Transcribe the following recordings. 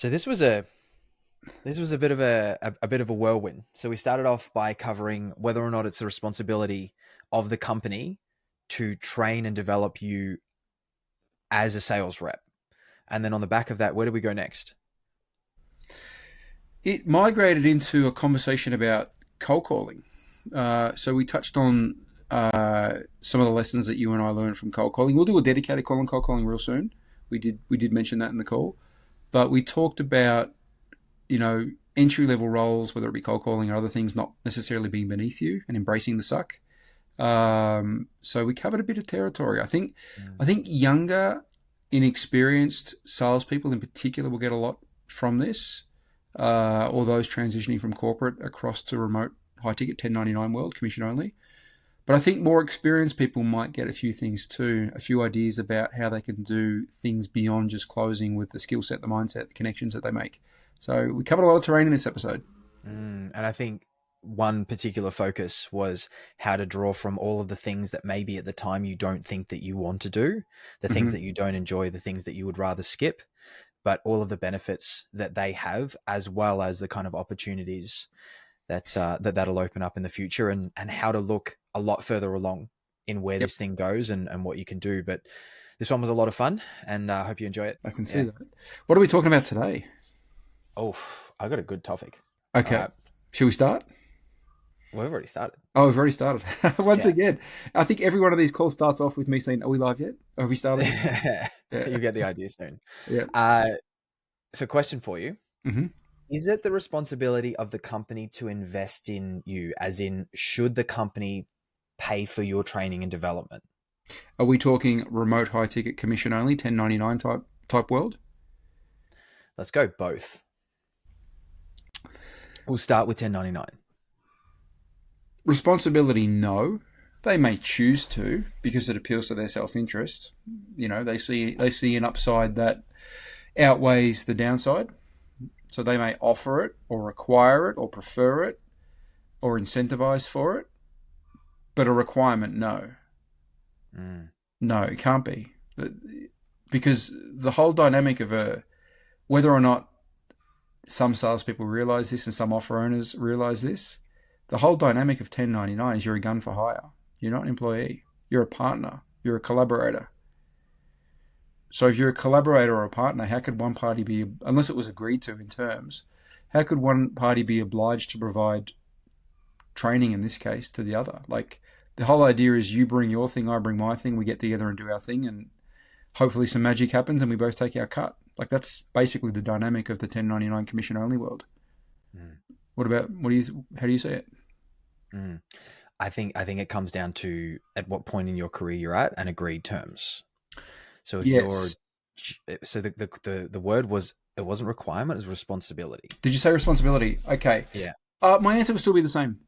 So this was a bit of a bit of a whirlwind. So we started off by covering whether or not it's the responsibility of the company to train and develop you as a sales rep. And then on the back of that, where do we go next? It migrated into a conversation about cold calling. So we touched on some of the lessons that you and I learned from cold calling. We'll do a dedicated call on cold calling real soon. We did mention that in the call, but we talked about entry level roles, whether it be cold calling or other things, not necessarily being beneath you and embracing the suck. So we covered a bit of territory. I think younger, inexperienced salespeople in particular will get a lot from this, or those transitioning from corporate across to remote high ticket 1099 world, commission only. But I think more experienced people might get a few things too, a few ideas about how they can do things beyond just closing with the skill set, the mindset, the connections that they make. So we covered a lot of terrain in this episode. And I think one particular focus was how to draw from all of the things that maybe at the time you don't think that you want to do, the things that Hmm. you don't enjoy, the things that you would rather skip, but all of the benefits that they have, as well as the kind of opportunities that'll open up in the future, and how to look a lot further along in where Yep, this thing goes and what you can do. But this one was a lot of fun, and I hope you enjoy it. I can see Yeah. that. What are we talking about today? Oh, I got a good topic. All Okay, right. shall we start? Well, we've already started. Oh, we've already started. Once Yeah. again, I think every one of these calls starts off with me saying, "Are we live yet? Have we started?" Yeah, You get the idea soon. yeah. Uh, so question for you. Hmm. Is it the responsibility of the company to invest in you? As in, should the company pay for your training and development? Are we talking remote high ticket commission only 1099 type world? Let's go both. We'll start with 1099. Responsibility, no. They may choose to because it appeals to their self interest. They see an upside that outweighs the downside. So they may offer it or require it or prefer it or incentivize for it, but a requirement, no. Mm. No, it can't be. Because the whole dynamic of whether or not some salespeople realize this and some offer owners realize this, the whole dynamic of 1099 is you're a gun for hire. You're not an employee. You're a partner. You're a collaborator. So if you're a collaborator or a partner, how could one party be, unless it was agreed to in terms, how could one party be obliged to provide training in this case to the other? Like the whole idea is you bring your thing, I bring my thing, we get together and do our thing, and hopefully some magic happens and we both take our cut. Like that's basically the dynamic of the 1099 commission only world. Mm. How do you see it? Mm. I think it comes down to at what point in your career you're at and agreed terms. So if you're Yes. so the word was, it wasn't requirement, it was responsibility. Did you say responsibility? Okay. Yeah. My answer would still be the same.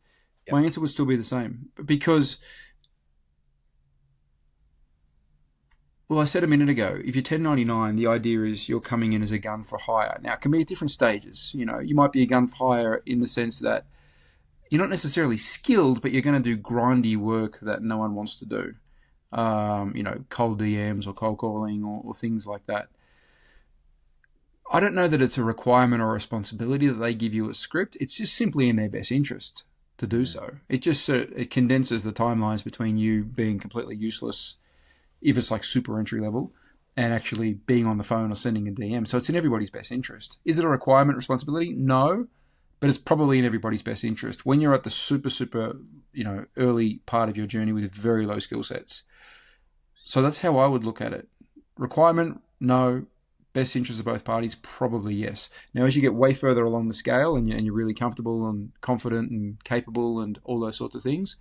Yep. My answer would still be the same because, well, I said a minute ago, if you're 1099, the idea is you're coming in as a gun for hire. Now, it can be at different stages. You might be a gun for hire in the sense that you're not necessarily skilled, but you're going to do grindy work that no one wants to do. Cold DMs or cold calling or things like that. I don't know that it's a requirement or a responsibility that they give you a script. It's just simply in their best interest to do Mm. so. It condenses the timelines between you being completely useless, if it's like super entry level, and actually being on the phone or sending a DM. So it's in everybody's best interest. Is it a requirement, responsibility? No, but it's probably in everybody's best interest when you're at the super, early part of your journey with very low skill sets. So that's how I would look at it. Requirement, no. Best interest of both parties, probably yes. Now, as you get way further along the scale and you're really comfortable and confident and capable and all those sorts of things,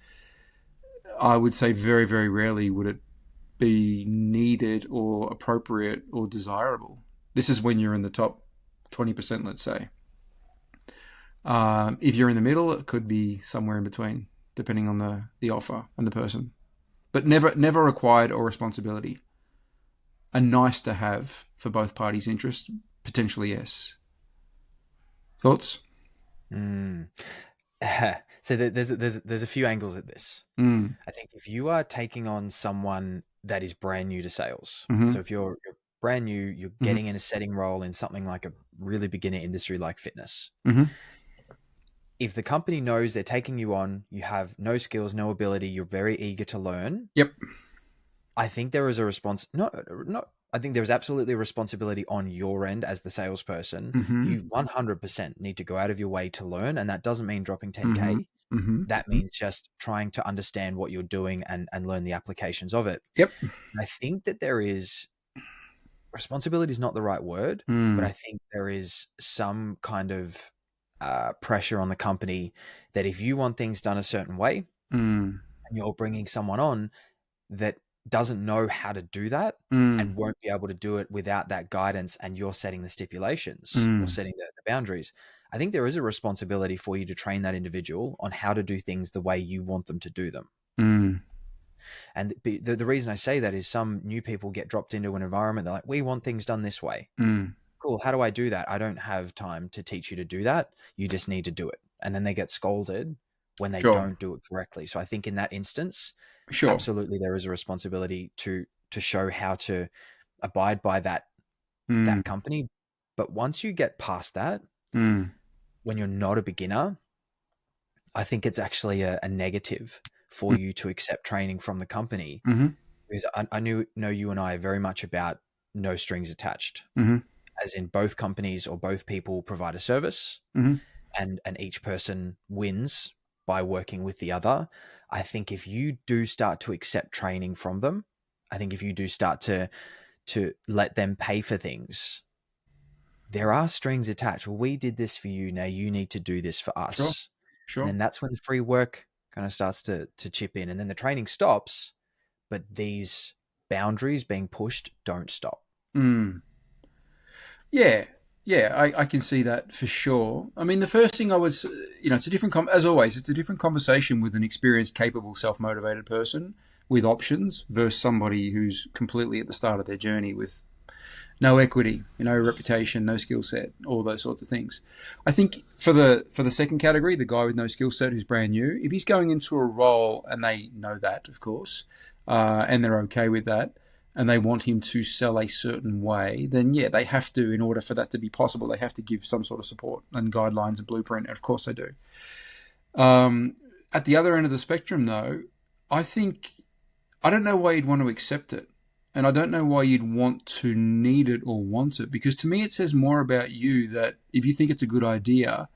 I would say very, very rarely would it be needed or appropriate or desirable. This is when you're in the top 20%, let's say. If you're in the middle, it could be somewhere in between, depending on the offer and the person. But never required or responsibility. A nice to have for both parties' interest, potentially yes. Thoughts? Mm. So there's a few angles at this. Mm. I think if you are taking on someone that is brand new to sales, Mm-hmm. so if you're brand new, you're Mm-hmm. getting in a setting role in something like a really beginner industry like fitness. Mm-hmm. If the company knows they're taking you on, you have no skills, no ability, you're very eager to learn, Yep. I think there is a response, not, I think there's absolutely a responsibility on your end as the salesperson. Mm-hmm. You 100% need to go out of your way to learn. And that doesn't mean dropping Mm-hmm. 10K. Mm-hmm. That means just trying to understand what you're doing and learn the applications of it. Yep. I think that there is, responsibility is not the right word, but I Mm. think there is some kind of pressure on the company that if you want things done a certain way Mm. and you're bringing someone on that doesn't know how to do that and Mm. won't be able to do it without that guidance, and you're setting the stipulations or Mm. setting the boundaries, I think there is a responsibility for you to train that individual on how to do things the way you want them to do them. Mm. And the reason I say that is some new people get dropped into an environment. They're like, we want things done this way. Mm. Cool. How do I do that? I don't have time to teach you to do that. You just need to do it. And then they get scolded when they Sure. don't do it correctly. So I think in that instance, Sure. absolutely there is a responsibility to show how to abide by that Mm. company. But once you get past that, Mm. when you're not a beginner, I think it's actually a negative for Mm. you to accept training from the company, Mm-hmm. because I know you and I are very much about no strings attached, Mm-hmm. as in both companies or both people provide a service, Mm-hmm. and each person wins by working with the other. I think if you do start to accept training from them, I think if you do start to let them pay for things, there are strings attached. Well, we did this for you, now you need to do this for Sure. us. And Sure. then that's when the free work kind of starts to chip in, and then the training stops, but these boundaries being pushed don't stop. Mm. Yeah. Yeah, I can see that for sure. I mean, the first thing I would, it's a different, as always, it's a different conversation with an experienced, capable, self-motivated person with options versus somebody who's completely at the start of their journey with no equity, no reputation, no skill set, all those sorts of things. I think for the second category, the guy with no skill set who's brand new, if he's going into a role and they know that, of course, and they're okay with that, and they want him to sell a certain way, then yeah, they have to, in order for that to be possible, they have to give some sort of support and guidelines and blueprint. And of course they do. At the other end of the spectrum, though, I don't know why you'd want to accept it. And I don't know why you'd want to need it or want it, because to me it says more about you that if you think it's a good idea,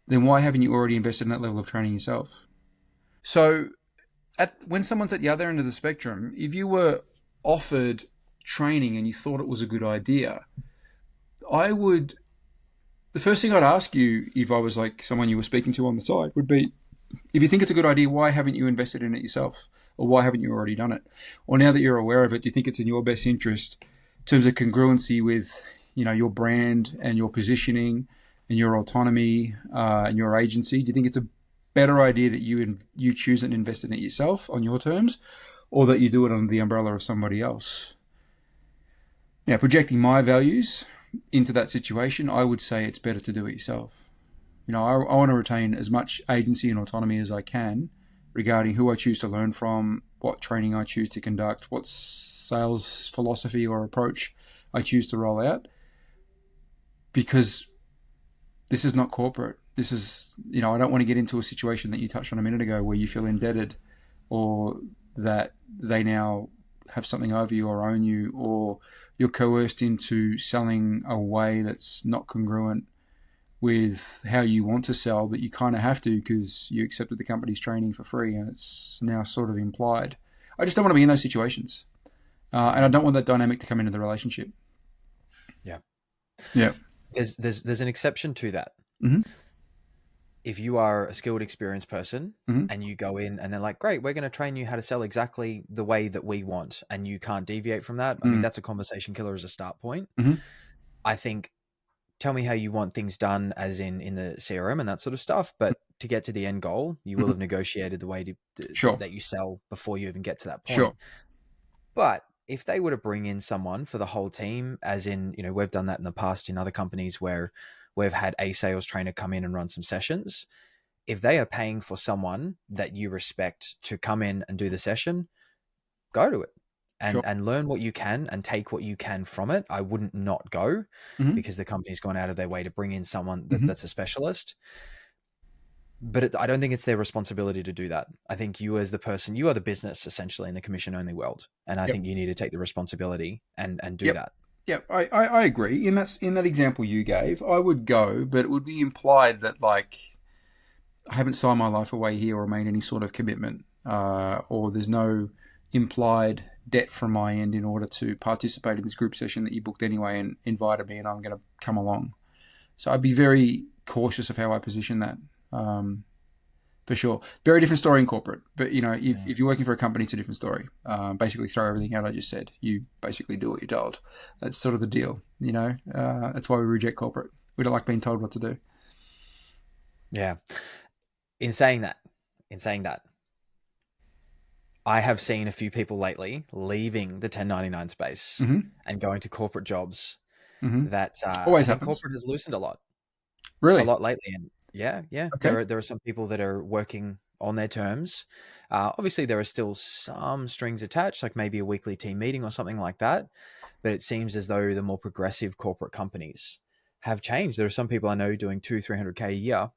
then why haven't you already invested in that level of training yourself? So when someone's at the other end of the spectrum, if you were offered training and you thought it was a good idea, the first thing I'd ask you if I was like someone you were speaking to on the side would be, if you think it's a good idea, why haven't you invested in it yourself? Or why haven't you already done it? Or now that you're aware of it, do you think it's in your best interest in terms of congruency with, your brand and your positioning and your autonomy and your agency? Do you think it's a better idea that you choose and invest in it yourself on your terms, or that you do it under the umbrella of somebody else? Now, projecting my values into that situation, I would say it's better to do it yourself. I want to retain as much agency and autonomy as I can regarding who I choose to learn from, what training I choose to conduct, what sales philosophy or approach I choose to roll out, because this is not corporate. This is, I don't want to get into a situation that you touched on a minute ago where you feel indebted, or that they now have something over you or own you, or you're coerced into selling a way that's not congruent with how you want to sell, but you kind of have to because you accepted the company's training for free and it's now sort of implied. I just don't want to be in those situations. And I don't want that dynamic to come into the relationship. Yeah. Yeah. There's an exception to that. Mm-hmm. If you are a skilled, experienced person, Mm-hmm. and you go in and they're like, great, we're going to train you how to sell exactly the way that we want, and you can't deviate from that. I mean, that's a conversation killer as a start point. Mm-hmm. I think, tell me how you want things done, as in the CRM and that sort of stuff. But to get to the end goal, you will have negotiated the way Sure. that you sell before you even get to that point. Sure. But if they were to bring in someone for the whole team, as in, we've done that in the past in other companies where we've had a sales trainer come in and run some sessions. If they are paying for someone that you respect to come in and do the session, go to it. Sure. and learn what you can and take what you can from it. I wouldn't not go Hmm. because the company's gone out of their way to bring in someone Hmm. that's a specialist. But I don't think it's their responsibility to do that. I think you as the person, you are the business essentially in the commission only world. And I Yep. think you need to take the responsibility and do Yep. that. Yep. I agree. In that example you gave, I would go, but it would be implied that like I haven't signed my life away here or made any sort of commitment, or there's no implied debt from my end in order to participate in this group session that you booked anyway and invited me, and I'm going to come along. So I'd be very cautious of how I position that. For sure. Very different story in corporate. But, you know, Mm. if you're working for a company, it's a different story. Basically, throw everything out I just said. You basically do what you're told. That's sort of the deal, you know. That's why we reject corporate. We don't like being told what to do. Yeah. In saying that, in saying that, I have seen a few people lately leaving the 1099 space Hmm. and going to corporate jobs Hmm. that I Always think happens. corporate has loosened a Really? lot lately. And yeah, Okay. there are some people that are working on their terms. Obviously, there are still some strings attached, like maybe a weekly team meeting or something like that. But it seems as though the more progressive corporate companies have changed. There are some people I know doing 300K a year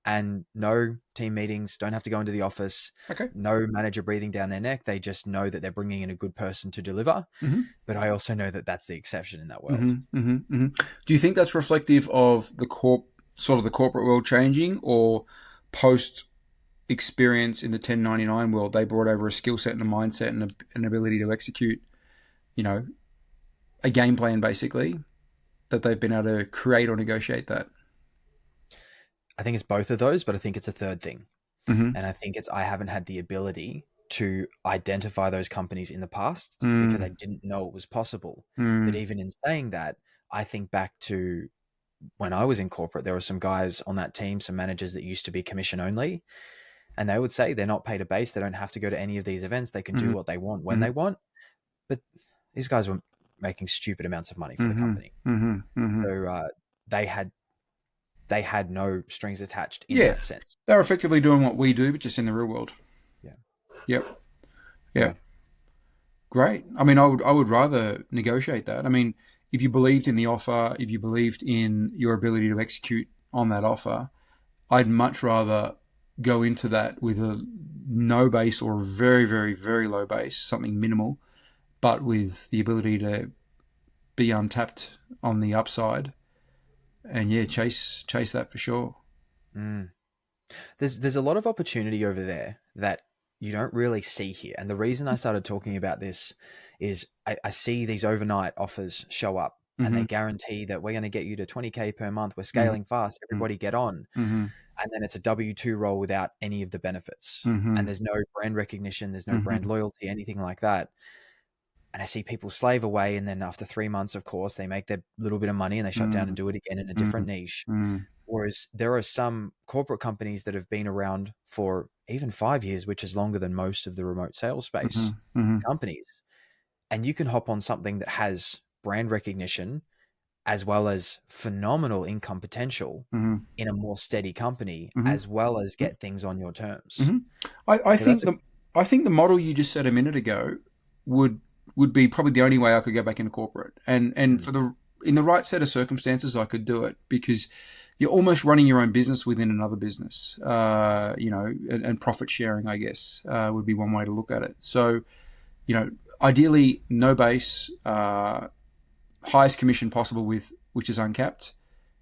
and no team meetings, don't have to go into the office, Okay. no manager breathing down their neck. They just know that they're bringing in a good person to deliver. Hmm. But I also know that that's the exception in that Hmm. world. Hmm. Hmm. Do you think that's reflective of the sort of the corporate world changing, or post experience in the 1099 world? They brought over a skill set and a mindset and an ability to execute, you know, a game plan basically that they've been able to create or negotiate that. I think it's both of those, but I think it's a third thing. Mm-hmm. And I think it's I haven't had the ability to identify those companies in the past because I Mm. didn't know it was possible. But Mm. even in saying that, I think back to when I was in corporate, there were some guys on that team, some managers that used to be commission only, and they would say they're not paid a base. They don't have to go to any of these events. They can do Mm. what they want when they Mm. want. But these guys were making stupid amounts of money for the Mm. company. Mm. Mm. So they had they had no strings attached in Yeah, that sense. they're effectively doing what we do, but just in the real world. Yeah. Yep. Yeah. Yeah. Great. I mean, I would rather negotiate that. I mean, if you believed in the offer, if you believed in your ability to execute on that offer, I'd much rather go into that with a no base or a very, very, very low base, something minimal, but with the ability to be untapped on the upside. And yeah, chase that for sure. Mm. There's a lot of opportunity over there that you don't really see here. And the reason I started talking about this is I see these overnight offers show up and Mm-hmm. they guarantee that we're going to get you to 20K per month. We're Mm-hmm. scaling fast. Everybody get on. Mm-hmm. And then it's a W-2 role without any of the benefits. Mm-hmm. And there's no brand recognition. There's no brand Mm-hmm. loyalty, anything like that. And I see people slave away. And then after 3 months, of course, they make their little bit of money and they shut down and do it again in a different niche. Mm-hmm. Whereas there are some corporate companies that have been around for even 5 years, which is longer than most of the remote sales space Mm-hmm. companies. And you can hop on something that has brand recognition as well as phenomenal income potential Mm-hmm. in a more steady company, Mm-hmm. as well as get things on your terms. Mm-hmm. I So that's think a the model you just said a minute ago would would be probably the only way I could go back into corporate. And mm, for the in the right set of circumstances, I could do it because you're almost running your own business within another business. And profit sharing, I guess, would be one way to look at it. So, ideally, no base, highest commission possible with which is uncapped,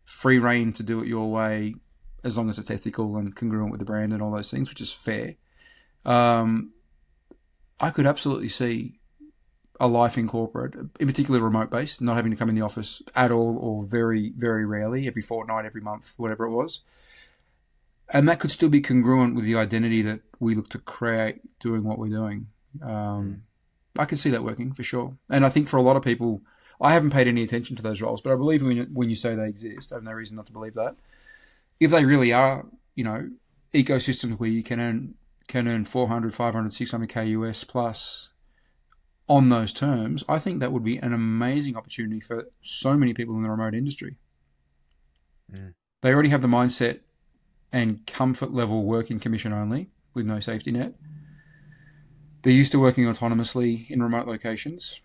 free reign to do it your way, as long as it's ethical and congruent with the brand and all those things, which is fair. I could absolutely see a life in corporate, in particular remote based, not having to come in the office at all or very, very rarely, every fortnight, every month, whatever it was. And that could still be congruent with the identity that we look to create doing what we're doing. mm, I could see that working for sure. And I think for a lot of people, I haven't paid any attention to those roles, but I believe when you say they exist, I have no reason not to believe that. If they really are, ecosystems where you can earn 400, 500, 600K US plus on those terms, I think that would be an amazing opportunity for so many people in the remote industry. mm, They already have the mindset and comfort level working commission only with no safety net. They're used to working autonomously in remote locations.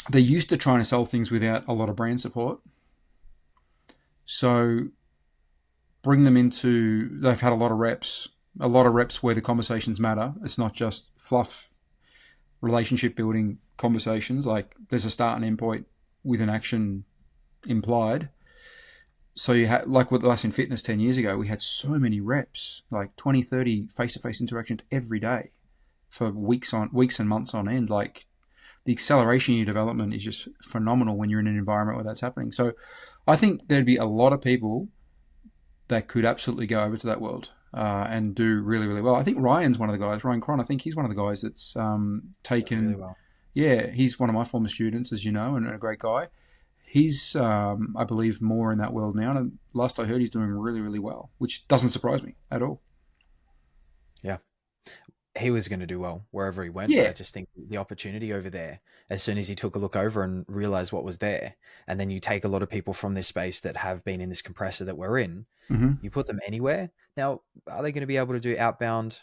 They're used to trying to sell things without a lot of brand support. So bring them into, they've had a lot of reps where the conversations matter. It's not just fluff relationship building conversations, like there's a start and end point with an action implied. So you had, like with us in fitness 10 years ago, we had so many reps, like 20, 30 face-to-face interactions every day for weeks and months on end. Like the acceleration in your development is just phenomenal when you're in an environment where that's happening. So I think there'd be a lot of people that could absolutely go over to that world and do really, really well. I think Ryan's one of the guys, Ryan Cron, I think he's one of the guys that's taken... Really well. Yeah, he's one of my former students, as you know, and a great guy. He's, I believe, more in that world now. And last I heard, he's doing really, really well, which doesn't surprise me at all. Yeah. He was going to do well wherever he went. Yeah. But I just think the opportunity over there, as soon as he took a look over and realized what was there, and then you take a lot of people from this space that have been in this compressor that we're in, you put them anywhere. Now, are they going to be able to do outbound?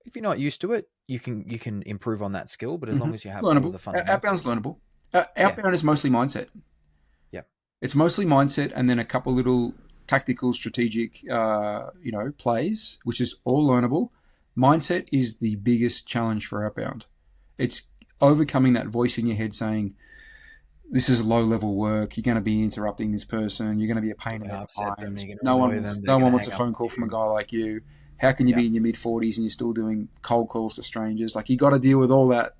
If you're not used to it, you can improve on that skill, but as long as you have all learnable. the fundamentals. Outbound's learnable. Outbound is mostly mindset. Yeah. It's mostly mindset and then a couple little tactical, strategic, plays, which is all learnable. Mindset is the biggest challenge for outbound. It's overcoming that voice in your head saying, this is low-level work. You're going to be interrupting this person. You're going to be a pain in the behind. No one wants a phone call from a guy like you. How can you be in your mid-40s and you're still doing cold calls to strangers? Like, you got to deal with all that.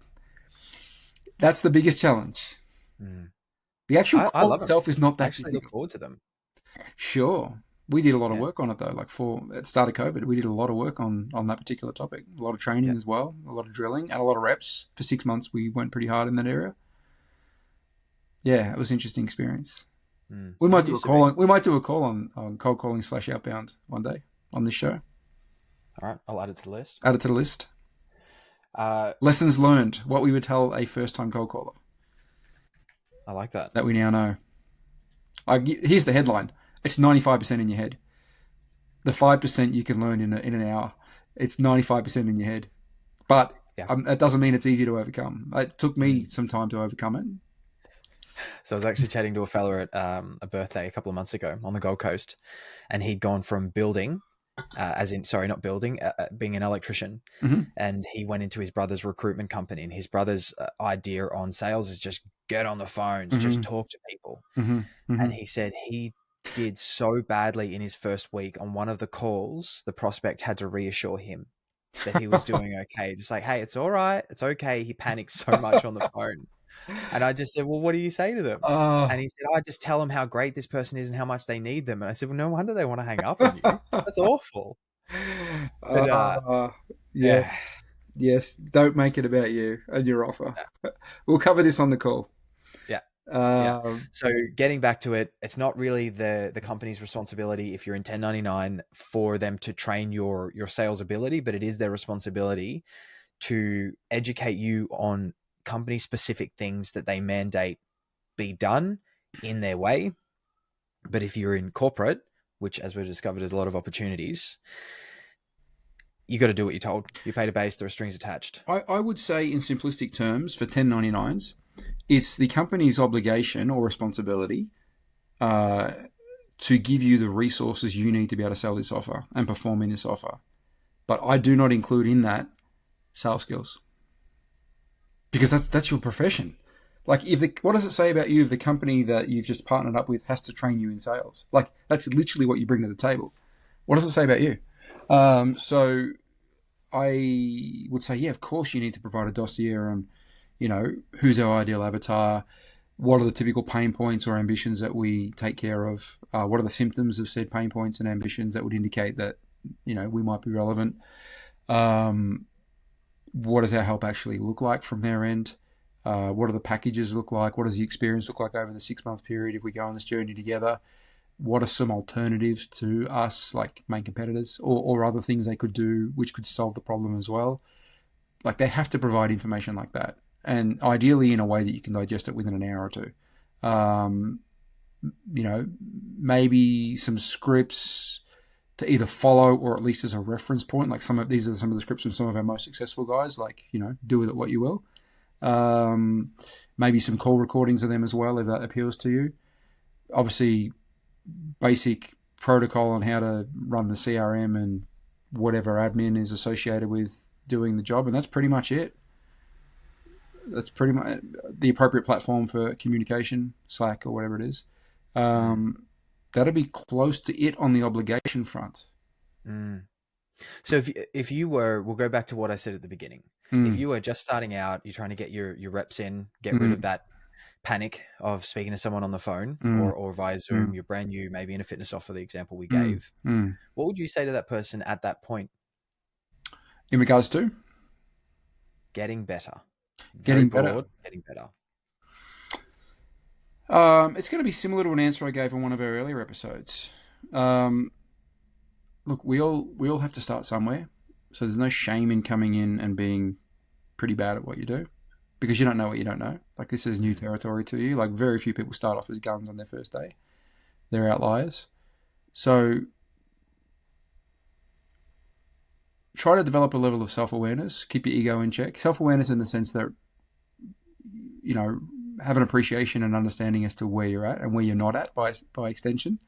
That's the biggest challenge. The actual call itself is not that difficult. I actually look forward to them. Sure. We did a lot of work on it, though. Like, at the start of COVID, we did a lot of work on that particular topic. A lot of training as well, a lot of drilling, and a lot of reps. For 6 months, we went pretty hard in that area. Yeah, it was an interesting experience. We might do a call on cold calling / outbound one day on this show. All right, I'll add it to the list. Add it to the list. Lessons learned. What we would tell a first-time cold caller. I like that. That we now know. Here's the headline. It's 95% in your head. The 5% you can learn in an hour. It's 95% in your head. But that doesn't mean it's easy to overcome. It took me some time to overcome it. So I was actually chatting to a fella at a birthday a couple of months ago on the Gold Coast, and he'd gone from building, being an electrician, and he went into his brother's recruitment company, and his brother's idea on sales is just get on the phones, just talk to people. And he said he did so badly in his first week. On one of the calls, the prospect had to reassure him that he was doing okay. Just like, hey, it's all right. It's okay. He panicked so much on the phone. And I just said, well, what do you say to them? And he said, I just tell them how great this person is and how much they need them. And I said, well, no wonder they want to hang up on you. That's awful. But, Yes. Don't make it about you and your offer. We'll cover this on the call. So getting back to it, it's not really the company's responsibility if you're in 1099 for them to train your sales ability, but it is their responsibility to educate you on company specific things that they mandate be done in their way. But if you're in corporate, which as we've discovered is a lot of opportunities, you got to do what you're told. You pay a base, there are strings attached. I would say in simplistic terms for 1099s, it's the company's obligation or responsibility to give you the resources you need to be able to sell this offer and perform in this offer. But I do not include in that sales skills. Because that's your profession. Like, what does it say about you if the company that you've just partnered up with has to train you in sales? Like, that's literally what you bring to the table. What does it say about you? So I would say, yeah, of course you need to provide a dossier on, who's our ideal avatar, what are the typical pain points or ambitions that we take care of, what are the symptoms of said pain points and ambitions that would indicate that, we might be relevant. What does our help actually look like from their end? What do the packages look like? What does the experience look like over the 6-month period if we go on this journey together? What are some alternatives to us, like main competitors, or other things they could do which could solve the problem as well? Like, they have to provide information like that, and ideally in a way that you can digest it within an hour or two. Maybe some scripts, to either follow or at least as a reference point. Like these are some of the scripts from some of our most successful guys. Like, do with it what you will. Maybe some call recordings of them as well if that appeals to you. Obviously, basic protocol on how to run the CRM and whatever admin is associated with doing the job, and that's pretty much it. That's pretty much the appropriate platform for communication, Slack or whatever it is. That'll be close to it on the obligation front. So if you were, we'll go back to what I said at the beginning. If you were just starting out, you're trying to get your reps in, get rid of that panic of speaking to someone on the phone or via Zoom, you're brand new, maybe in a fitness offer, the example we gave. What would you say to that person at that point? In regards to? Getting better. Getting better. Getting better. It's going to be similar to an answer I gave on one of our earlier episodes. Look, we all have to start somewhere. So there's no shame in coming in and being pretty bad at what you do, because you don't know what you don't know. Like, this is new territory to you. Like, very few people start off as guns on their first day. They're outliers. So try to develop a level of self-awareness. Keep your ego in check. Self-awareness in the sense that, have an appreciation and understanding as to where you're at and where you're not at by extension.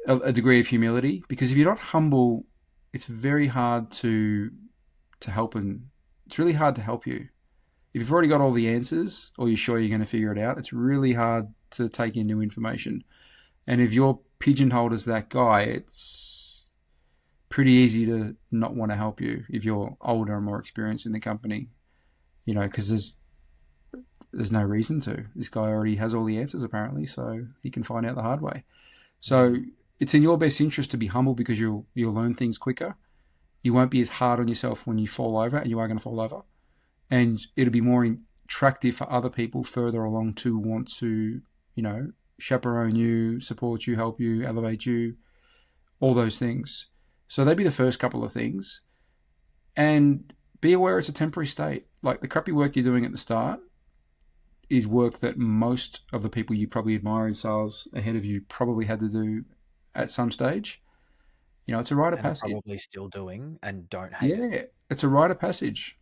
A degree of humility, because if you're not humble, it's very hard to help, and it's really hard to help you. If you've already got all the answers or you're sure you're going to figure it out, it's really hard to take in new information. And if you're pigeonholed as that guy, it's pretty easy to not want to help you if you're older and more experienced in the company, because there's no reason to. This guy already has all the answers apparently, so he can find out the hard way. So it's in your best interest to be humble, because you'll learn things quicker. You won't be as hard on yourself when you fall over, and you are going to fall over. And it'll be more attractive for other people further along to want to, chaperone you, support you, help you, elevate you, all those things. So they'd be the first couple of things. And be aware it's a temporary state. Like, the crappy work you're doing at the start is work that most of the people you probably admire in sales ahead of you probably had to do at some stage. It's a rite of passage. Probably still doing and don't hate it. Yeah, it's a rite of passage.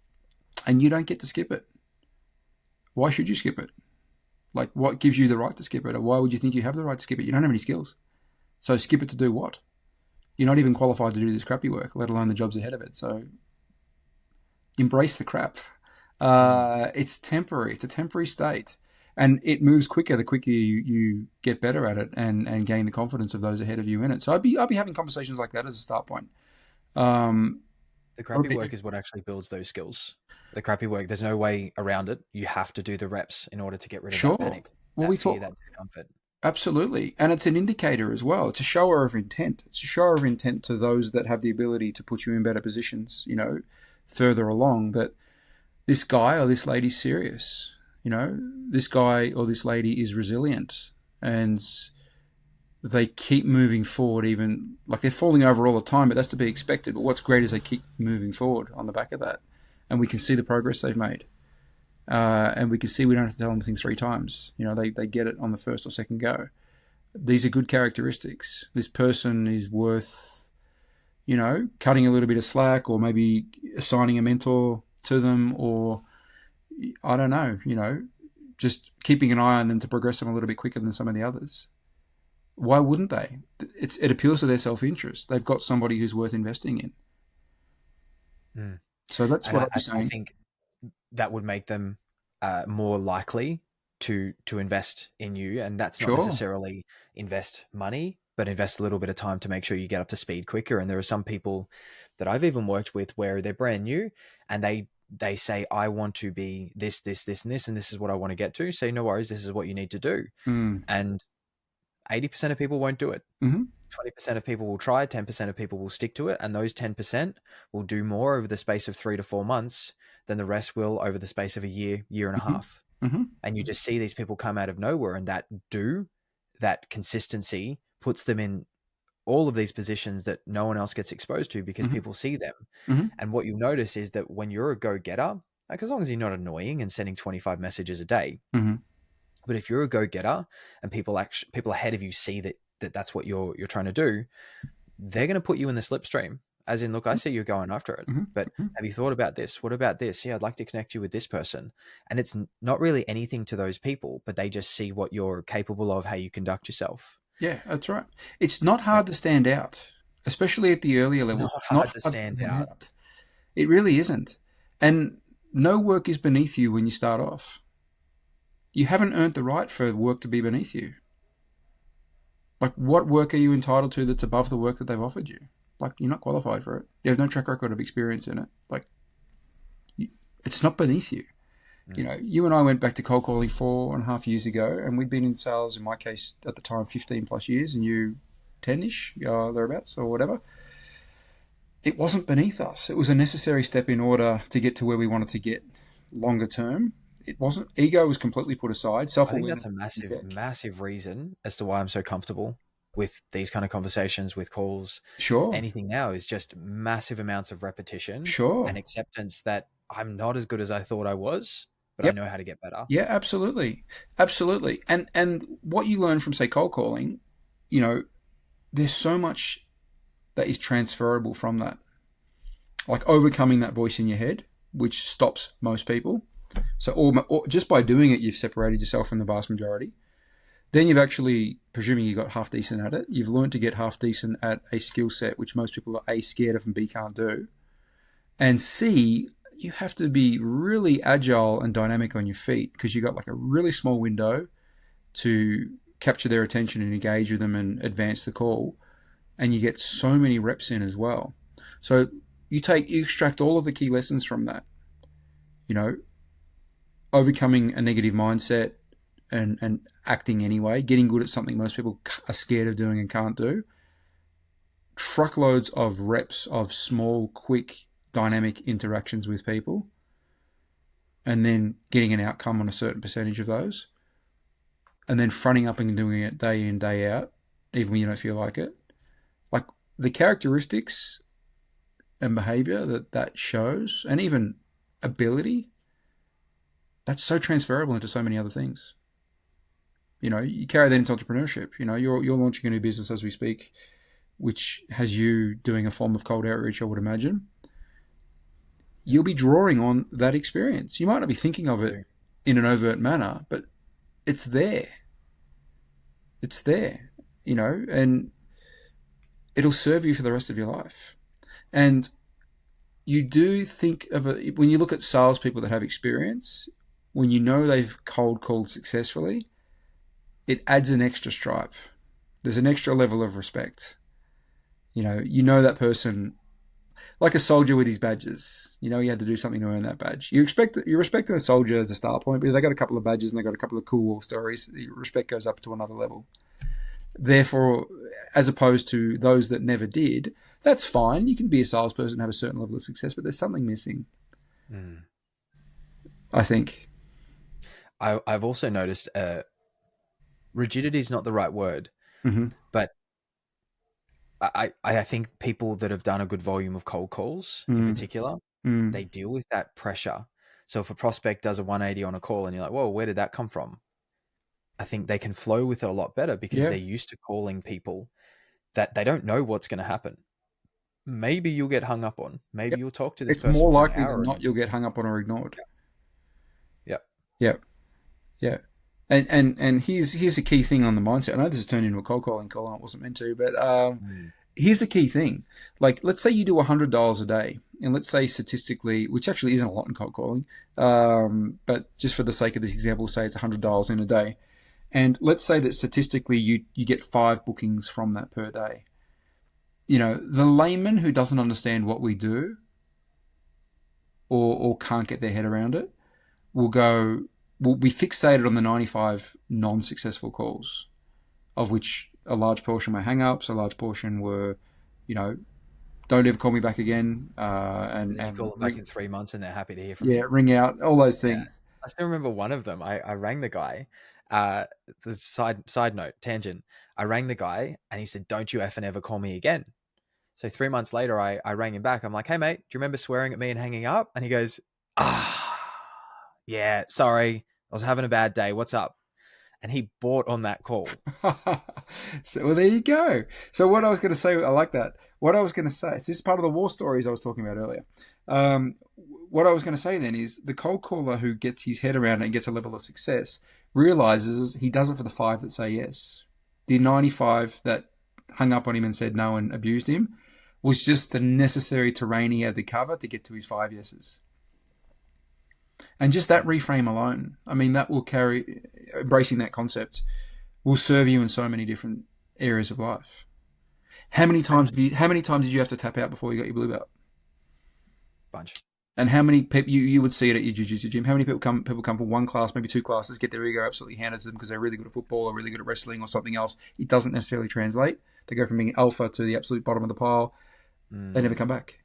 And you don't get to skip it. Why should you skip it? Like, what gives you the right to skip it? Or why would you think you have the right to skip it? You don't have any skills. So skip it to do what? You're not even qualified to do this crappy work, let alone the jobs ahead of it. So embrace the crap. It's temporary. It's a temporary state. And it moves quicker the quicker you get better at it and gain the confidence of those ahead of you in it. So I'd be having conversations like that as a start point. The crappy work is what actually builds those skills. The crappy work, there's no way around it. You have to do the reps in order to get rid of that panic, that discomfort. Absolutely. And it's an indicator as well. It's a shower of intent. It's a shower of intent to those that have the ability to put you in better positions, further along, that this guy or this lady's serious. This guy or this lady is resilient, and they keep moving forward, even like they're falling over all the time, but that's to be expected. But what's great is they keep moving forward on the back of that, and we can see the progress they've made. And we can see we don't have to tell them things 3 times. They get it on the first or second go. These are good characteristics. This person is worth, cutting a little bit of slack, or maybe assigning a mentor to them, or I don't know, just keeping an eye on them to progress them a little bit quicker than some of the others. Why wouldn't they? It appeals to their self-interest. They've got somebody who's worth investing in. So that's what I'm saying. I think that would make them more likely to invest in you, and that's not necessarily invest money, but invest a little bit of time to make sure you get up to speed quicker. And there are some people that I've even worked with where they're brand new and they say, I want to be this, this, this, and this, and this is what I want to get to. Say, no worries, this is what you need to do. And 80% of people won't do it. 20% of people will try, 10% of people will stick to it, and those 10% will do more over the space of 3 to 4 months than the rest will over the space of a year and a half. And you just see these people come out of nowhere, and that consistency puts them in all of these positions that no one else gets exposed to, because people see them. And what you'll notice is that when you're a go-getter, like, as long as you're not annoying and sending 25 messages a day, but if you're a go-getter and people ahead of you see that that's what you're trying to do, they're going to put you in the slipstream. As in, look, I see you're going after it, but Mm-hmm. have you thought about this? What about this? Yeah, I'd like to connect you with this person. And it's not really anything to those people, but they just see what you're capable of, how you conduct yourself. Yeah, that's right. It's not Right? hard to stand out, especially at the earlier It's levels. not Not hard to hard to stand stand out. out. It really isn't. And no work is beneath you when you start off. You haven't earned the right for work to be beneath you. Like, what work are you entitled to that's above the work that they've offered you? Like, you're not qualified for it. You have no track record of experience in it. Like, it's not beneath you. You know, you and I went back to cold calling 4.5 years ago, and we'd been in sales, in my case, at the time, 15 plus years, and you 10-ish, thereabouts, or whatever. It wasn't beneath us. It was a necessary step in order to get to where we wanted to get longer term. It wasn't. Ego was completely put aside. I think Self-awareness. that's a massive reason as to why I'm so comfortable with these kind of conversations, with calls. Sure. Anything now is just massive amounts of repetition Sure. and acceptance that I'm not as good as I thought I was, but I Yep. know how to get better. Yeah, absolutely. Absolutely. And what you learn from, say, cold calling, there's so much that is transferable from that. Like overcoming that voice in your head, which stops most people. So or just by doing it, you've separated yourself from the vast majority. Then you've actually, presuming you got half decent at it, you've learned to get half decent at a skill set, which most people are A, scared of, and B, can't do. And C, you have to be really agile and dynamic on your feet because you've got like a really small window to capture their attention and engage with them and advance the call. And you get so many reps in as well. So you extract all of the key lessons from that. Overcoming a negative mindset and acting anyway, getting good at something most people are scared of doing and can't do. Truckloads of reps of small, quick, dynamic interactions with people, and then getting an outcome on a certain percentage of those, and then fronting up and doing it day in, day out, even when you don't feel like it. Like the characteristics and behavior that shows, and even ability, that's so transferable into so many other things. You carry that into entrepreneurship. You're launching a new business as we speak, which has you doing a form of cold outreach, I would imagine. You'll be drawing on that experience. You might not be thinking of it in an overt manner, but it's there. It's there, and it'll serve you for the rest of your life. And you do think of it when you look at salespeople that have experience, when you know they've cold called successfully, it adds an extra stripe. There's an extra level of respect. You know that person, like a soldier with his badges. He had to do something to earn that badge. You're respecting a soldier as a start point, but if they got a couple of badges and they got a couple of cool war stories, your respect goes up to another level. Therefore, as opposed to those that never did, that's fine. You can be a salesperson and have a certain level of success, but there's something missing. I think. I've also noticed rigidity is not the right word, but I think people that have done a good volume of cold calls in particular, they deal with that pressure. So if a prospect does a 180 on a call and you're like, whoa, where did that come from? I think they can flow with it a lot better because they're used to calling people that they don't know what's going to happen. Maybe you'll get hung up on. Maybe you'll talk to this person. It's more likely than not you'll get hung up on or ignored. Yeah. And here's a key thing on the mindset. I know this has turned into a cold calling call and it wasn't meant to, but here's a key thing. Like, let's say you do $100 a day, and let's say statistically, which actually isn't a lot in cold calling, but just for the sake of this example, say it's $100 in a day. And let's say that statistically you get 5 bookings from that per day. The layman who doesn't understand what we do or can't get their head around it will be fixated on the 95 non-successful calls, of which a large portion were hang-ups, a large portion were, don't ever call me back again. And call them back in 3 months and they're happy to hear from you. Yeah, ring out, all those things. Yeah. I still remember one of them. I rang the guy. The side note, tangent. I rang the guy and he said, don't you effing ever call me again. So 3 months later, I rang him back. I'm like, hey, mate, do you remember swearing at me and hanging up? And he goes, yeah, sorry. I was having a bad day. What's up? and he bought on that call. So, well, there you go. So what I was going to say, I like that. What I was going to say, this is part of the war stories I was talking about earlier. Um, what I was going to say then is the cold caller who gets his head around it and gets a level of success realizes he does it for the 5 that say yes. The 95 that hung up on him and said no and abused him was just the necessary terrain he had to cover to get to his 5 yeses. And just that reframe alone, I mean, that will carry, embracing that concept will serve you in so many different areas of life. How many times did you have to tap out before you got your blue belt? Bunch. And how many people you would see it at your jiu-jitsu gym? How many people come from one class, maybe 2 classes, get their ego absolutely handed to them because they're really good at football or really good at wrestling or something else? It doesn't necessarily translate. They go from being alpha to the absolute bottom of the pile. They never come back.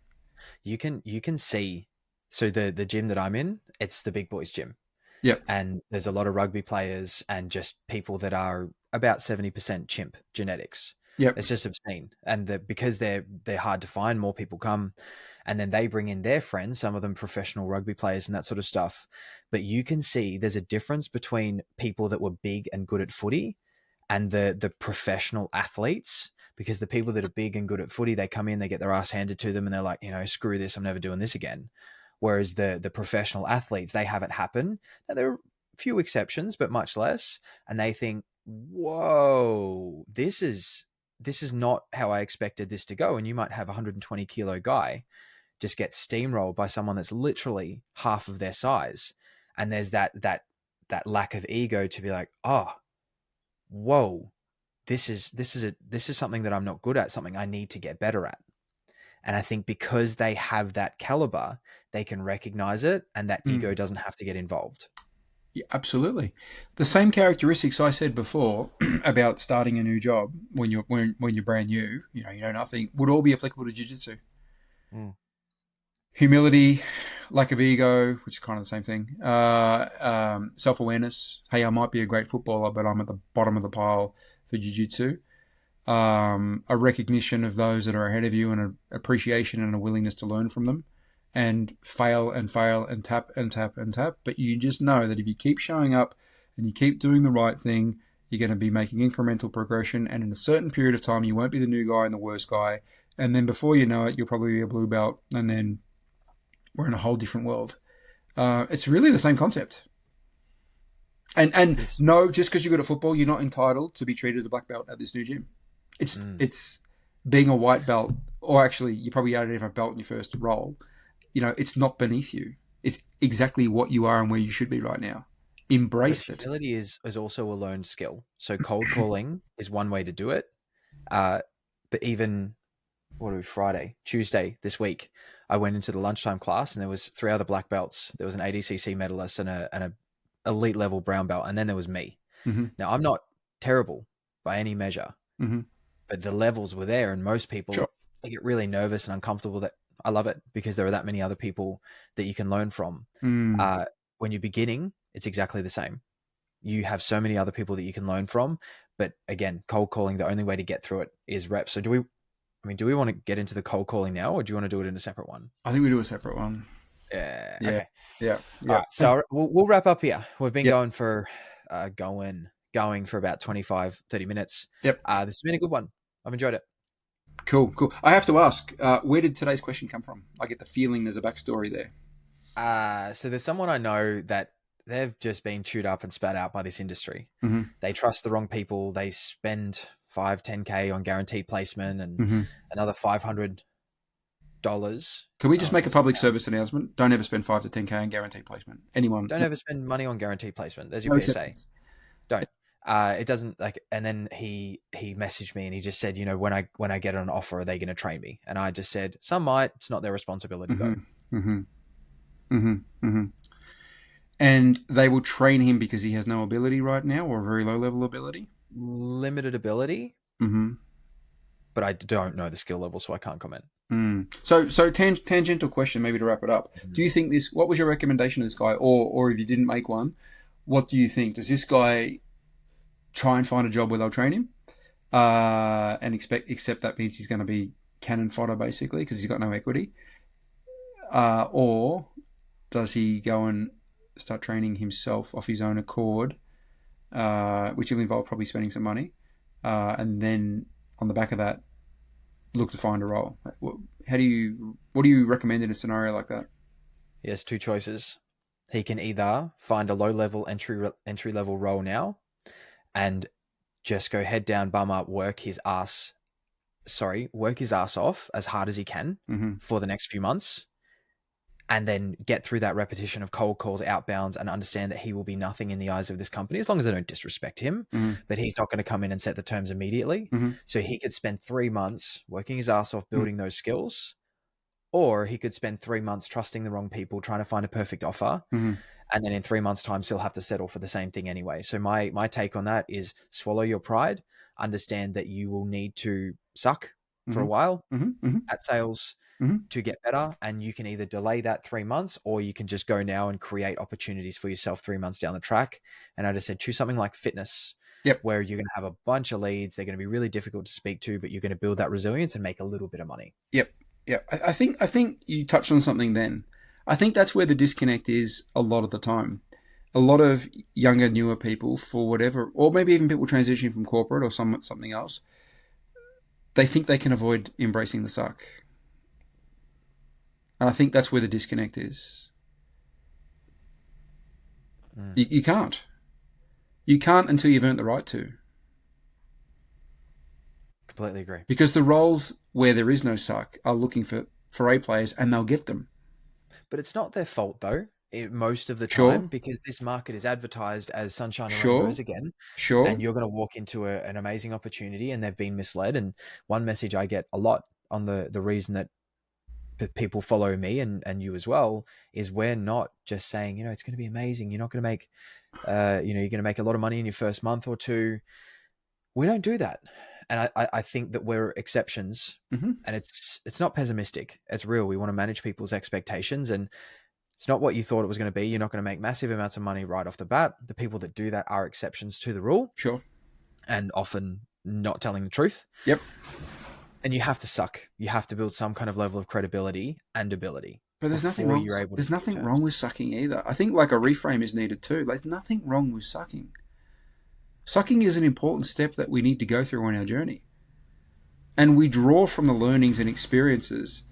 You can see. So the gym that I'm in, it's the big boys gym. Yep. And there's a lot of rugby players and just people that are about 70% chimp genetics. Yep. It's just obscene. And because they're hard to find, more people come, and then they bring in their friends, some of them professional rugby players and that sort of stuff. But you can see there's a difference between people that were big and good at footy and the professional athletes, because the people that are big and good at footy, they come in, they get their ass handed to them and they're like, screw this, I'm never doing this again. Whereas the professional athletes, they have it happen. Now, there are a few exceptions, but much less. And they think, whoa, this is not how I expected this to go. And you might have a 120 kilo guy just get steamrolled by someone that's literally half of their size. And there's that lack of ego to be like, oh, whoa, this is something that I'm not good at, something I need to get better at. And I think because they have that caliber, they can recognize it, and that ego doesn't have to get involved. Yeah, absolutely. The same characteristics I said before about starting a new job when you're brand new, you know nothing, would all be applicable to jiu-jitsu. Humility, lack of ego, which is kind of the same thing. Self-awareness. Hey, I might be a great footballer, but I'm at the bottom of the pile for jiu-jitsu. A recognition of those that are ahead of you and an appreciation and a willingness to learn from them, and fail and tap and tap and tap. But you just know that if you keep showing up and you keep doing the right thing, you're going to be making incremental progression. And in a certain period of time, you won't be the new guy and the worst guy. And then before you know it, you'll probably be a blue belt. And then we're in a whole different world. It's really the same concept. And no, just because you're good at football, you're not entitled to be treated as a black belt at this new gym. It's being a white belt, or actually you probably had a different belt in your first role. It's not beneath you. It's exactly what you are and where you should be right now. Embrace it. Humility is also a learned skill. So cold calling is one way to do it. But even, Tuesday this week, I went into the lunchtime class and there was 3 other black belts. There was an ADCC medalist and a elite level brown belt. And then there was me. Mm-hmm. Now, I'm not terrible by any measure, but the levels were there, and most people they get really nervous and uncomfortable. That I love it because there are that many other people that you can learn from. When you're beginning, it's exactly the same. You have so many other people that you can learn from. But again, cold calling, the only way to get through it is reps. So do we want to get into the cold calling now, or do you want to do it in a separate one? I think we do a separate one. Yeah. Yeah. Okay. Yeah. All right, so we'll wrap up here. We've been going for going for about 25, 30 minutes. Yep. This has been a good one. I've enjoyed it. Cool. I have to ask, where did today's question come from? I get the feeling there's a backstory there. So there's someone I know that they've just been chewed up and spat out by this industry. Mm-hmm. They trust the wrong people. They spend 5-10K on guaranteed placement and another $500. Can we just make a public service announcement? Don't ever spend 5 to 10K on guaranteed placement. Anyone? Don't ever spend money on guaranteed placement. There's your PSA. Acceptance. Don't. It doesn't like. And then he messaged me and he just said, when I get an offer, are they going to train me? And I just said, some might. It's not their responsibility though. And they will train him because he has no ability right now, or a very low level ability. Limited ability. But I don't know the skill level, so I can't comment. So tangential question, maybe to wrap it up. Do you think what was your recommendation of this guy? Or if you didn't make one, what do you think? Does this guy try and find a job where they'll train him? And accept that means he's going to be cannon fodder, basically, because he's got no equity? Or does he go and start training himself off his own accord which will involve probably spending some money, and then on the back of that, look to find a role. What do you recommend in a scenario like that? He has two choices. He can either find a low level entry level role now and just go head down, bum up, work his ass off as hard as he can Mm-hmm. for the next few months, and then get through that repetition of cold calls, outbounds, and understand that he will be nothing in the eyes of this company as long as they don't disrespect him. Mm-hmm. But he's not going to come in and set the terms immediately. Mm-hmm. So he could spend 3 months working his ass off building those skills, or he could spend 3 months trusting the wrong people, trying to find a perfect offer. Mm-hmm. And then in 3 months' time, still have to settle for the same thing anyway. So my take on that is swallow your pride, understand that you will need to suck for a while Mm-hmm. at sales Mm-hmm. to get better. And you can either delay that 3 months, or you can just go now and create opportunities for yourself 3 months down the track. And I just said, choose something like fitness, Yep. where you're going to have a bunch of leads. They're going to be really difficult to speak to, but you're going to build that resilience and make a little bit of money. Yep. Yep. I think you touched on something then. I think that's where the disconnect is a lot of the time. A lot of younger, newer people, for whatever, or maybe even people transitioning from corporate or something else, they think they can avoid embracing the suck. And I think that's where the disconnect is. You can't. You can't until you've earned the right to. Completely agree. Because the roles where there is no suck are looking for A players, and they'll get them. But it's not their fault, though, most of the Sure. time, because this market is advertised as sunshine and Sure. rainbows again. Sure. And you're going to walk into an amazing opportunity, and they've been misled. And one message I get a lot on the reason that people follow me and you as well is we're not just saying, it's going to be amazing. You're not going to make, you're going to make a lot of money in your first month or two. We don't do that. And I think that we're exceptions, and it's not pessimistic. It's real. We want to manage people's expectations, and it's not what you thought it was going to be. You're not going to make massive amounts of money right off the bat. The people that do that are exceptions to the rule. Sure. And often not telling the truth. Yep. And you have to suck. You have to build some kind of level of credibility and ability. But there's nothing wrong. There's nothing wrong with sucking either. I think like a reframe is needed too. There's nothing wrong with sucking. Sucking is an important step that we need to go through on our journey. And we draw from the learnings and experiences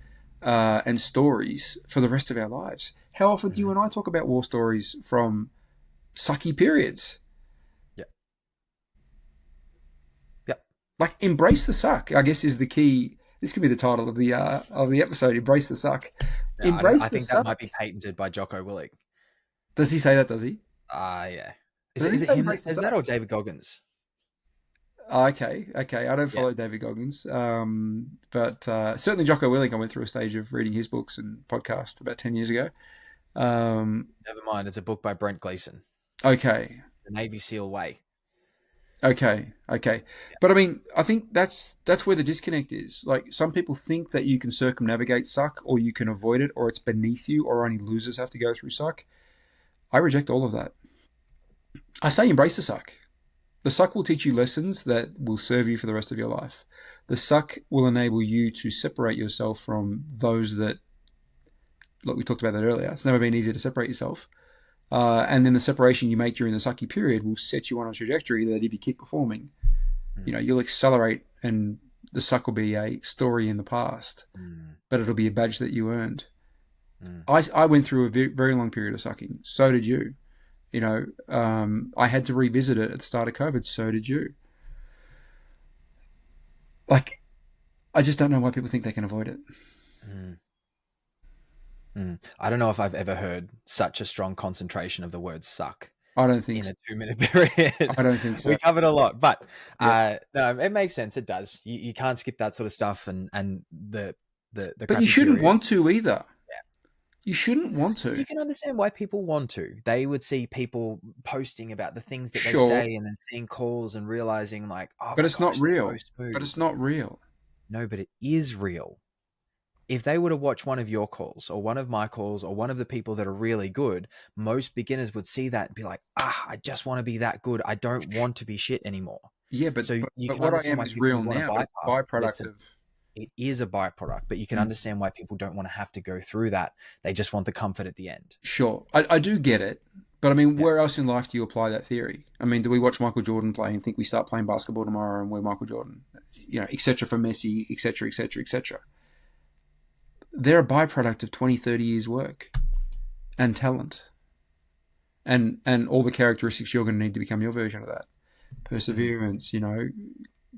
and stories for the rest of our lives. How often do you and I talk about war stories from sucky periods? Yeah. Yep. Like, embrace the suck, I guess, is the key. This could be the title of the episode, Embrace the Suck. Yeah, Embrace I the think suck. That might be patented by Jocko Willink. Does he say that, does he? Yeah. Does Is he it say him that embrace the says suck? that, or David Goggins? Okay. I don't follow David Goggins. But certainly Jocko Willink, I went through a stage of reading his books and podcast about 10 years ago. Never mind. It's a book by Brent Gleeson. Okay. The Navy SEAL Way. Okay. But I mean, I think that's where the disconnect is. Like, some people think that you can circumnavigate suck, or you can avoid it, or it's beneath you, or only losers have to go through suck. I reject all of that. I say embrace the suck. The suck will teach you lessons that will serve you for the rest of your life. The suck will enable you to separate yourself from those that, look, we talked about that earlier. It's never been easier to separate yourself. And then the separation you make during the sucky period will set you on a trajectory that if you keep performing, you'll accelerate, and the suck will be a story in the past, but it'll be a badge that you earned. I went through a very long period of sucking. So did you. I had to revisit it at the start of COVID. So did you. Like, I just don't know why people think they can avoid it. I don't know if I've ever heard such a strong concentration of the word suck. I don't think in so. a 2-minute period. I don't think so. We covered a lot, but no, it makes sense. It does. You can't skip that sort of stuff, and the. But you shouldn't periods. want to either. You shouldn't want to. You can understand why people want to. They would see people posting about the things that they say, and then seeing calls and realizing like, oh, but it's not real. So but it's not real. No, but it is real. If they were to watch one of your calls or one of my calls or one of the people that are really good, most beginners would see that and be like, I just want to be that good. I don't want to be shit anymore. Yeah, but what I am is real now. Byproduct of. It is a byproduct, but you can understand why people don't want to have to go through that. They just want the comfort at the end. Sure. I do get it, But I mean, Yeah. where else in life do you apply that theory? I mean, do we watch Michael Jordan play and think we start playing basketball tomorrow and we're Michael Jordan? Etc. for Messi, etc., etc., etc. They're a byproduct of 20, 30 years work and talent. And all the characteristics you're going to need to become your version of that. Perseverance,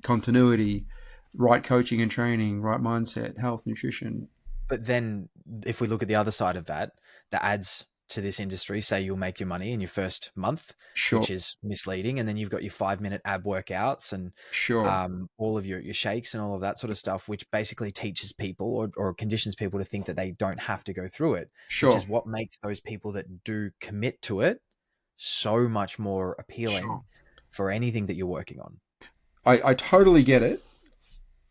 continuity, right coaching and training, right mindset, health, nutrition. But then if we look at the other side of that, the ads to this industry say you'll make your money in your first month, Sure, which is misleading. And then you've got your 5-minute ab workouts and sure, all of your shakes and all of that sort of stuff, which basically teaches people or conditions people to think that they don't have to go through it, which sure, is what makes those people that do commit to it so much more appealing sure. for anything that you're working on. I totally get it.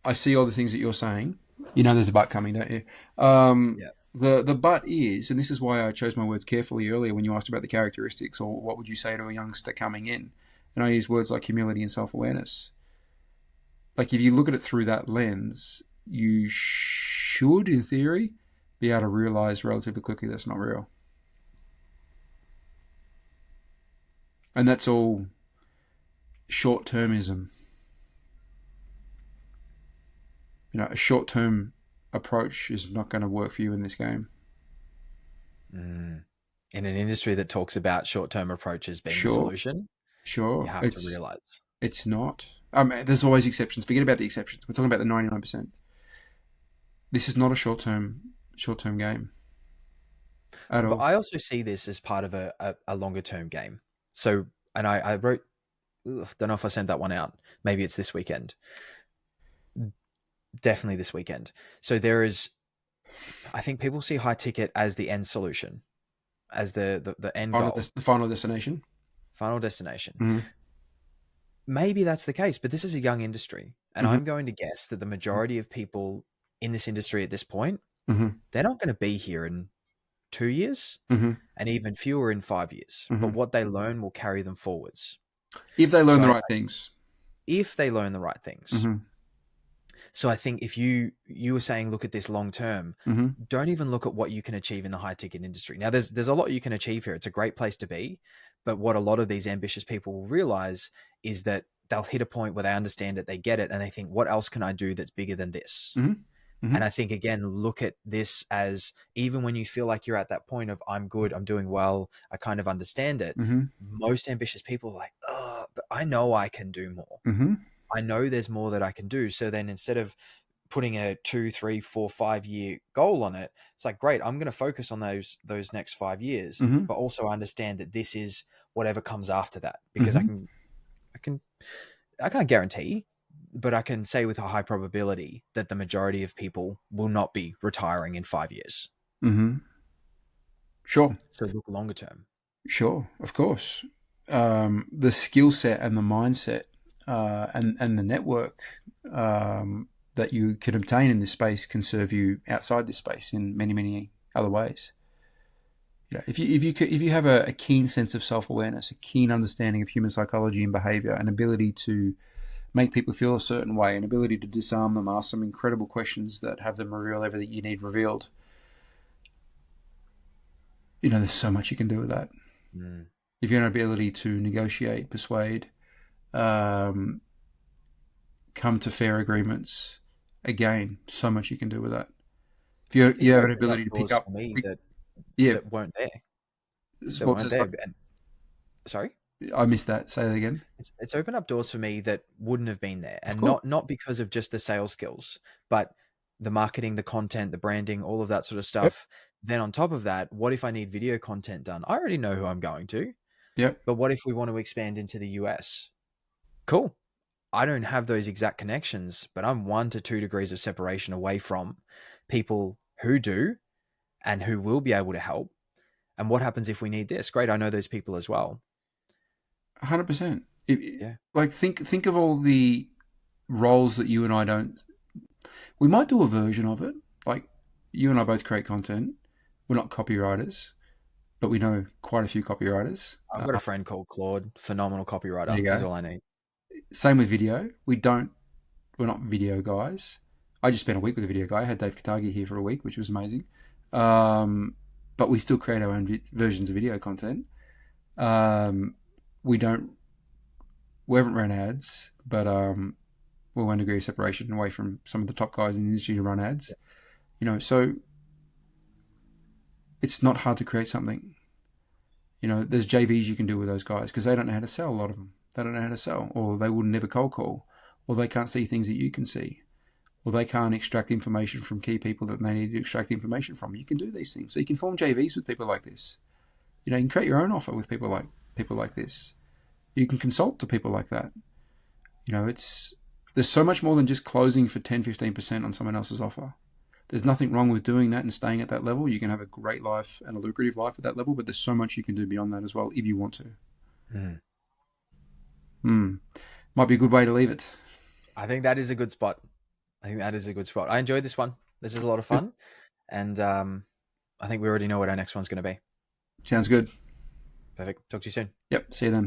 I see all the things that you're saying. There's a but coming, don't you? Yeah. The but is, and this is why I chose my words carefully earlier when you asked about the characteristics or what would you say to a youngster coming in. And I use words like humility and self-awareness. Like if you look at it through that lens, you should, in theory, be able to realize relatively quickly that's not real. And that's all short-termism. A short-term approach is not going to work for you in this game. In an industry that talks about short-term approaches being the Sure, solution, you sure. have to realize. It's not. There's always exceptions. Forget about the exceptions. We're talking about the 99%. This is not a short-term game at But all. I also see this as part of a longer-term game. So, and I wrote, don't know if I sent that one out. Maybe it's this weekend. Definitely this weekend. So I think people see high ticket as the end solution, as the end goal, The final destination. final destination. Mm-hmm. Maybe that's the case, but this is a young industry. And Mm-hmm. I'm going to guess that the majority of people in this industry at this point, Mm-hmm. they're not going to be here in 2 years Mm-hmm. and even fewer in 5 years. Mm-hmm. But what they learn will carry them forwards. If they learn So the right things. if they learn the right things. Mm-hmm. So I think if you were saying, look at this long term, Mm-hmm. don't even look at what you can achieve in the high ticket industry. Now there's a lot you can achieve here. It's a great place to be. But what a lot of these ambitious people will realize is that they'll hit a point where they understand it, they get it, and they think, what else can I do that's bigger than this? Mm-hmm. Mm-hmm. And I think, again, look at this as even when you feel like you're at that point of I'm good, I'm doing well, I kind of understand it. Mm-hmm. Most ambitious people are like, oh, but I know I can do more. Mm-hmm. I know there's more that I can do. So then instead of putting a 2, 3, 4, 5 year goal on it, it's like, great, I'm going to focus on those next 5 years, Mm-hmm. but also understand that this is whatever comes after that, because Mm-hmm. I can't guarantee, but I can say with a high probability that the majority of people will not be retiring in 5 years. Mm-hmm. Sure. So look longer term. Sure, of course. The skill set and the mindset and the network that you can obtain in this space can serve you outside this space in many, many other ways. If you have a keen sense of self-awareness, a keen understanding of human psychology and behavior, an ability to make people feel a certain way, an ability to disarm them, ask some incredible questions that have them reveal everything you need revealed, there's so much you can do with that. Mm. If you have an ability to negotiate, persuade, come to fair agreements, again, so much you can do with that. If you have an ability to pick up, that weren't there. That weren't there. Sorry? I missed that. Say that again. It's opened up doors for me that wouldn't have been there, and course. not because of just the sales skills, but the marketing, the content, the branding, all of that sort of stuff. Yep. Then on top of that, what if I need video content done? I already know who I'm going to. Yep. But what if we want to expand into the US? Cool. I don't have those exact connections, but I'm 1 to 2 degrees of separation away from people who do and who will be able to help. And what happens if we need this? Great, I know those people as well. 100%. Yeah. Like think of all the roles that you and I don't. We might do a version of it. Like you and I both create content. We're not copywriters, but we know quite a few copywriters. I've got a friend called Claude, phenomenal copywriter. There you go. That's all I need. Same with video. We're not video guys. I just spent a week with a video guy. I had Dave Katagi here for a week, which was amazing. But we still create our own versions of video content. Um, we don't, we haven't run ads, but we're 1 degree of separation away from some of the top guys in the industry to run ads. So it's not hard to create something. There's JVs you can do with those guys because they don't know how to sell. A lot of them, they don't know how to sell, or they will never cold call, or they can't see things that you can see, or they can't extract information from key people that they need to extract information from. You can do these things, so you can form JVs with people like this. You can create your own offer with people like this. You can consult to people like that. There's so much more than just closing for 10-15% on someone else's offer. There's nothing wrong with doing that and staying at that level. You can have a great life and a lucrative life at that level, but there's so much you can do beyond that as well if you want to. Mm. Might be a good way to leave it. I think that is a good spot. I enjoyed this one. This is a lot of Yep. fun. And I think we already know what our next one's going to be. Sounds good. Perfect. Talk to you soon. Yep. See you then.